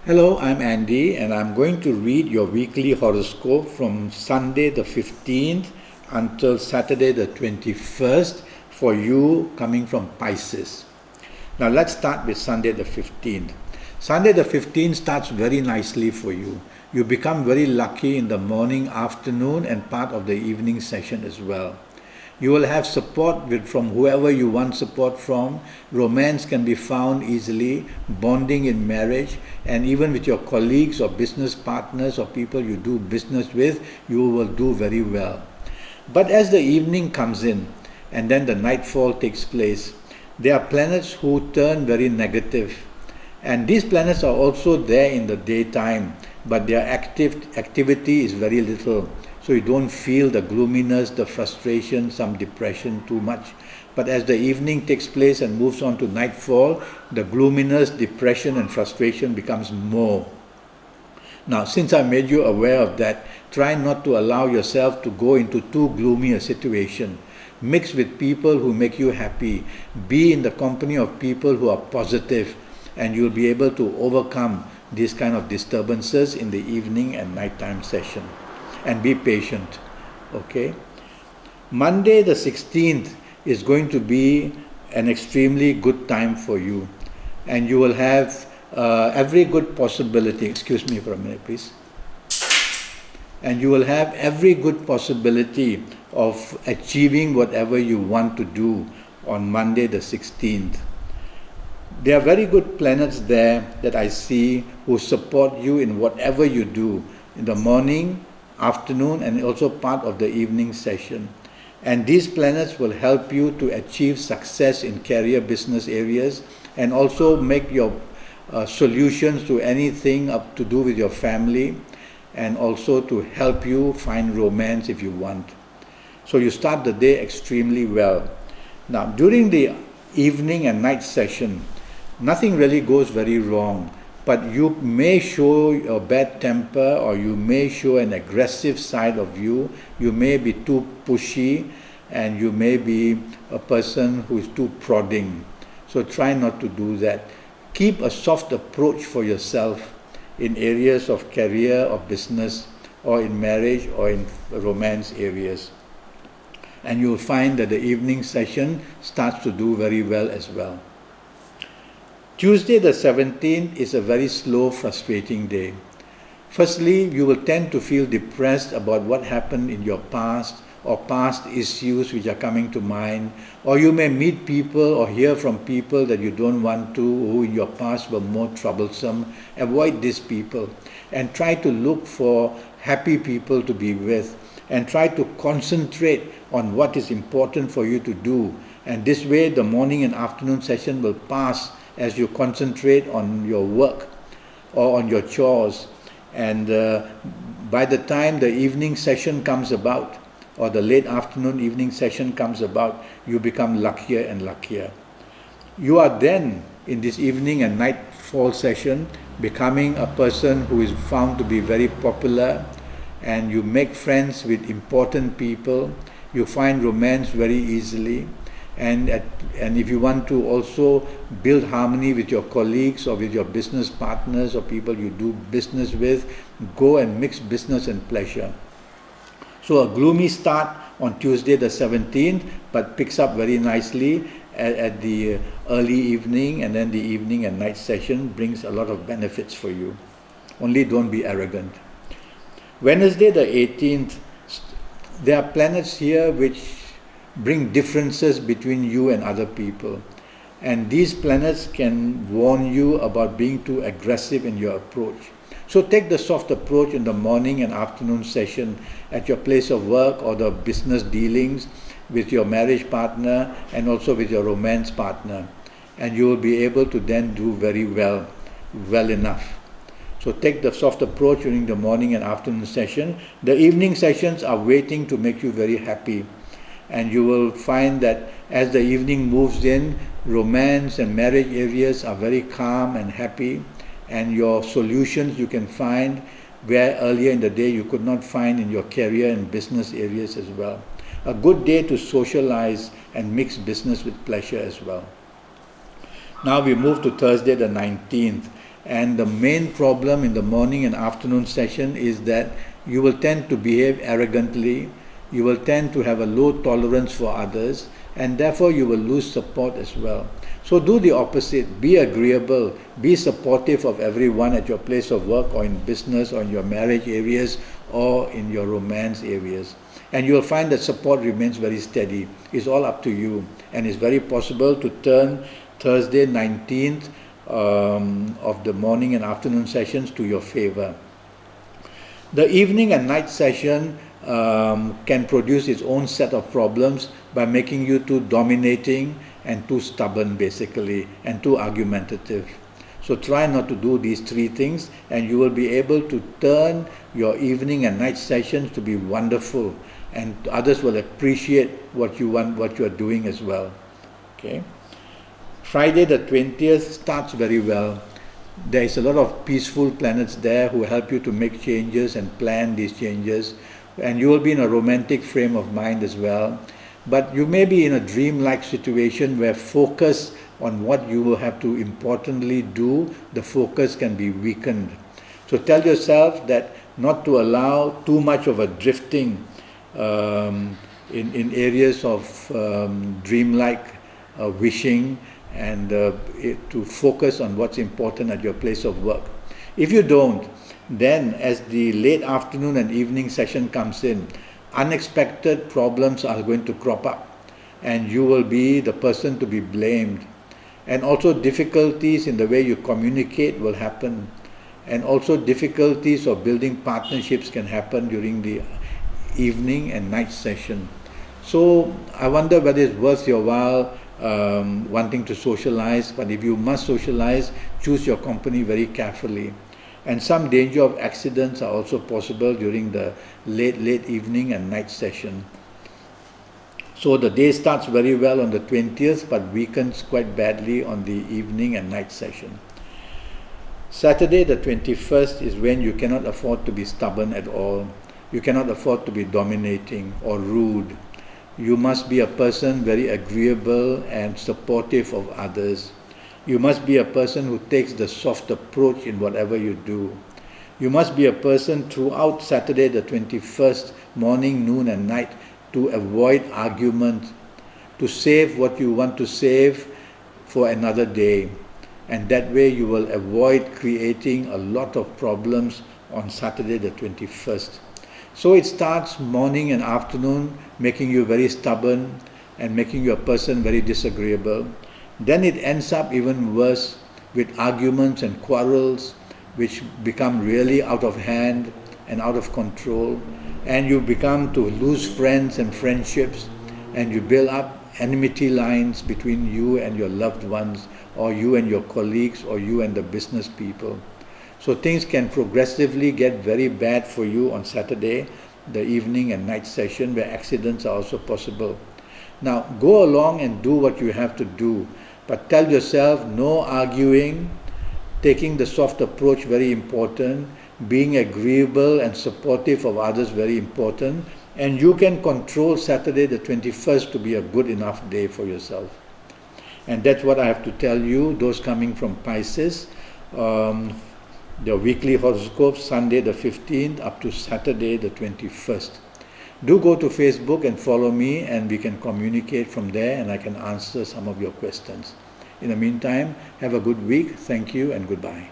Hello, I'm Andy, and I'm going to read your weekly horoscope from Sunday the 15th until Saturday the 21st for you coming from Pisces. Now let's start with Sunday the 15th. Sunday the 15th starts very nicely for you. You become very lucky in the morning, afternoon, and part of the evening session as well. You will have support from whoever you want support from. Romance can be found easily, bonding in marriage, and even with your colleagues or business partners or people you do business with, you will do very well. But as the evening comes in and then the nightfall takes place, there are planets who turn very negative. And these planets are also there in the daytime, but their activity is very little. So you don't feel the gloominess, the frustration, some depression too much. But as the evening takes place and moves on to nightfall, the gloominess, depression and frustration becomes more. Now, since I made you aware of that, try not to allow yourself to go into too gloomy a situation. Mix with people who make you happy. Be in the company of people who are positive, and you'll be able to overcome these kind of disturbances in the evening and nighttime session. And be patient, okay? Monday the 16th is going to be an extremely good time for you, and you will have every good possibility, excuse me for a minute please, and you will have every good possibility of achieving whatever you want to do on Monday the 16th. There are very good planets there that I see who support you in whatever you do in the morning, afternoon, and also part of the evening session. And these planets will help you to achieve success in career business areas and also make your solutions to anything up to do with your family, and also to help you find romance if you want. So you start the day extremely well. Now during the evening and night session, nothing really goes very wrong. But you may show a bad temper, or you may show an aggressive side of you. You may be too pushy, and you may be a person who is too prodding. So try not to do that. Keep a soft approach for yourself in areas of career or business, or in marriage or in romance areas. And you'll find that the evening session starts to do very well as well. Tuesday the 17th is a very slow, frustrating day. Firstly, you will tend to feel depressed about what happened in your past, or past issues which are coming to mind, or you may meet people or hear from people that you don't want to, who in your past were more troublesome. Avoid these people and try to look for happy people to be with, and try to concentrate on what is important for you to do. And this way the morning and afternoon session will pass as you concentrate on your work or on your chores. And by the time the evening session comes about, or the late afternoon evening session comes about, you become luckier and luckier. You are then, in this evening and nightfall session, becoming a person who is found to be very popular, and you make friends with important people. You find romance very easily. And if you want to also build harmony with your colleagues or with your business partners or people you do business with, go and mix business and pleasure. So a gloomy start on Tuesday the 17th, but picks up very nicely at the early evening, and then the evening and night session brings a lot of benefits for you. Only don't be arrogant. Wednesday the 18th, there are planets here which bring differences between you and other people. And these planets can warn you about being too aggressive in your approach. So take the soft approach in the morning and afternoon session at your place of work, or the business dealings with your marriage partner and also with your romance partner. And you will be able to then do very well enough. So take the soft approach during the morning and afternoon session. The evening sessions are waiting to make you very happy. And you will find that as the evening moves in, romance and marriage areas are very calm and happy, and your solutions you can find where earlier in the day you could not find in your career and business areas as well. A good day to socialize and mix business with pleasure as well. Now we move to Thursday the 19th. And the main problem in the morning and afternoon session is that you will tend to behave arrogantly, you will tend to have a low tolerance for others, and therefore you will lose support as well. So do the opposite. Be agreeable, be supportive of everyone at your place of work or in business or in your marriage areas or in your romance areas. And you will find that support remains very steady. It's all up to you. And it's very possible to turn Thursday 19th of the morning and afternoon sessions to your favor. The evening and night session can produce its own set of problems by making you too dominating and too stubborn basically, and too argumentative. So try not to do these three things, and you will be able to turn your evening and night sessions to be wonderful, and others will appreciate what you are doing as well. Okay. Friday the 20th starts very well. There is a lot of peaceful planets there who help you to make changes and plan these changes, and you will be in a romantic frame of mind as well. But you may be in a dream-like situation where focus on what you will have to importantly do, the focus can be weakened. So tell yourself that not to allow too much of a drifting in areas of dream-like wishing, and to focus on what's important at your place of work. If you don't, then as the late afternoon and evening session comes in, unexpected problems are going to crop up, and you will be the person to be blamed. And also difficulties in the way you communicate will happen, and also difficulties of building partnerships can happen during the evening and night session. So I wonder whether it's worth your while wanting to socialize, but if you must socialize, choose your company very carefully. And some danger of accidents are also possible during the late evening and night session. So the day starts very well on the 20th, but weakens quite badly on the evening and night session. Saturday the 21st is when you cannot afford to be stubborn at all. You cannot afford to be dominating or rude. You must be a person very agreeable and supportive of others. You must be a person who takes the soft approach in whatever you do. You must be a person throughout Saturday the 21st, morning, noon and night, to avoid argument, to save what you want to save for another day. And that way you will avoid creating a lot of problems on Saturday the 21st. So it starts morning and afternoon, making you very stubborn and making you a person very disagreeable. Then it ends up even worse with arguments and quarrels which become really out of hand and out of control, and you become to lose friends and friendships, and you build up enmity lines between you and your loved ones, or you and your colleagues, or you and the business people. So things can progressively get very bad for you on Saturday, the evening and night session, where accidents are also possible. Now go along and do what you have to do, but tell yourself no arguing, taking the soft approach very important, being agreeable and supportive of others very important, and you can control Saturday the 21st to be a good enough day for yourself. And that's what I have to tell you, those coming from Pisces. The weekly horoscope, Sunday the 15th up to Saturday the 21st. Do go to Facebook and follow me, and we can communicate from there, and I can answer some of your questions. In the meantime, have a good week. Thank you and goodbye.